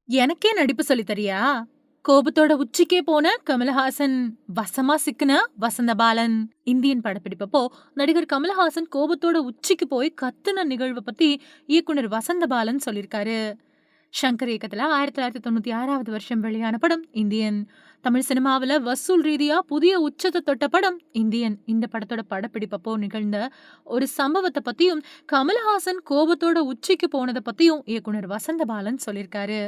எனக்கே நடிப்பு சொல்லித் தரியா? கோபத்தோட உச்சிக்கே போன கமலஹாசன், வசமா சிக்குன வசந்தபாலன். இந்தியன் படப்பிடிப்பப்போ நடிகர் கமலஹாசன் கோபத்தோட உச்சிக்கு போய் கத்துன நிகழ்வ பத்தி இயக்குனர் வசந்தபாலன் சொல்லிருக்காரு. ஷங்கர் இயக்கத்துல 1996வது வருஷம் வெளியான படம் இந்தியன். தமிழ் சினிமாவுல வசூல் ரீதியா புதிய உச்சத்தை தொட்ட படம் இந்தியன். இந்த படத்தோட படப்பிடிப்பப்போ நிகழ்ந்த ஒரு சம்பவத்தை பத்தியும், கமலஹாசன் கோபத்தோட உச்சிக்கு போனத பத்தியும் இயக்குனர் வசந்தபாலன் சொல்லிருக்காரு.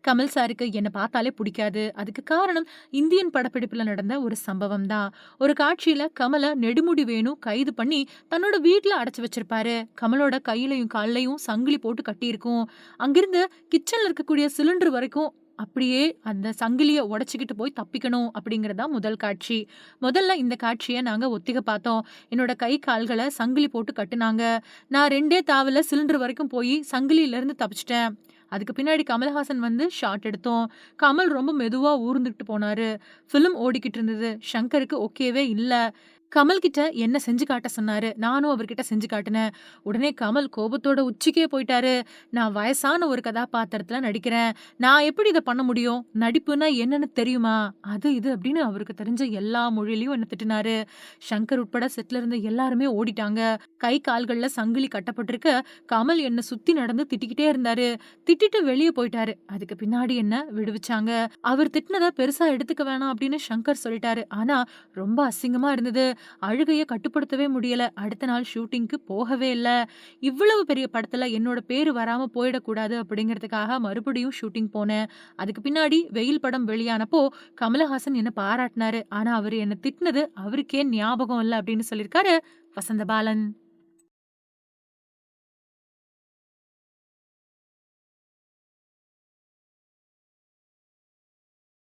கமல் சாருக்கு என்ன பார்த்தாலே பிடிக்காது. அதுக்கு காரணம் இந்தியன் படப்பிடிப்புல நடந்த ஒரு சம்பவம் தான். ஒரு காட்சியில கமல நெடுமுடி வேணு கைது பண்ணி தன்னோட வீட்ல அடைச்சு வச்சிருப்பாரு. கமலோட கையிலயும் கால்லயும் சங்கிலி போட்டு கட்டியிருக்கும். அங்கிருந்து கிச்சன்ல இருக்கக்கூடிய சிலிண்டர் வரைக்கும் அப்படியே அந்த சங்கிலிய உடைச்சுக்கிட்டு போய் தப்பிக்கணும் அப்படிங்கிறது தான் முதல் காட்சி. முதல்ல இந்த காட்சிய நாங்க ஒத்திக பார்த்தோம். என்னோட கை, கால்கள சங்கிலி போட்டு கட்டுனாங்க. நான் 2டே தாவல சிலிண்டர் வரைக்கும் போய் சங்கிலியிலிருந்து தப்பிச்சுட்டேன். அதுக்கு பின்னாடி கமலஹாசன் வந்து ஷாட் எடுத்தோம். கமல் ரொம்ப மெதுவா ஊர்ந்துகிட்டு போனாரு. ஃபிலிம் ஓடிக்கிட்டு இருந்தது. ஷங்கருக்கு ஓகேவே இல்ல. கமல் கிட்ட என்ன செஞ்சு காட்ட சொன்னாரு. நானும் அவர்கிட்ட செஞ்சு காட்டுனேன். உடனே கமல் கோபத்தோட உச்சிக்கே போயிட்டாரு. நான் வயசான ஒரு கதாபாத்திரத்துல நடிக்கிறேன். நான் எப்படி இத பண்ண முடியும்? நடிப்புன்னா என்னன்னு தெரியுமா? அது இது அப்படின்னு அவருக்கு தெரிஞ்ச எல்லா மொழியிலயும் என்ன திட்டுனாரு. ஷங்கர் உட்பட செட்ல இருந்த எல்லாருமே ஓடிட்டாங்க. கை கால்கள்ல சங்கிலி கட்டப்பட்டிருக்க கமல் என்ன சுத்தி நடந்து திட்டிக்கிட்டே இருந்தாரு. திட்டிட்டு வெளிய போயிட்டாரு. அதுக்கு பின்னாடி என்ன விடுவிச்சாங்க. அவர் திட்டினத பெருசா எடுத்துக்க வேணாம் அப்படின்னு ஷங்கர் சொல்லிட்டாரு. ஆனா ரொம்ப அசிங்கமா இருந்தது. அழுகைய கட்டுப்படுத்தவே முடியல. அடுத்த நாள் ஷூட்டிங்க்கு போகவே இல்ல. இவ்வளவு பெரிய படத்துல என்னோட பேரு வராம போயிடக்கூடாது அப்படிங்கிறதுக்காக மறுபடியும் ஷூட்டிங் போனேன். அதுக்கு பின்னாடி வெயில் படம் வெளியானப்போ கமலஹாசன் என்ன பாராட்டினாரு. ஆனா அவரு என்ன திட்டினது அவருக்கே ஞாபகம் இல்ல அப்படின்னு சொல்லியிருக்காரு வசந்தபாலன்.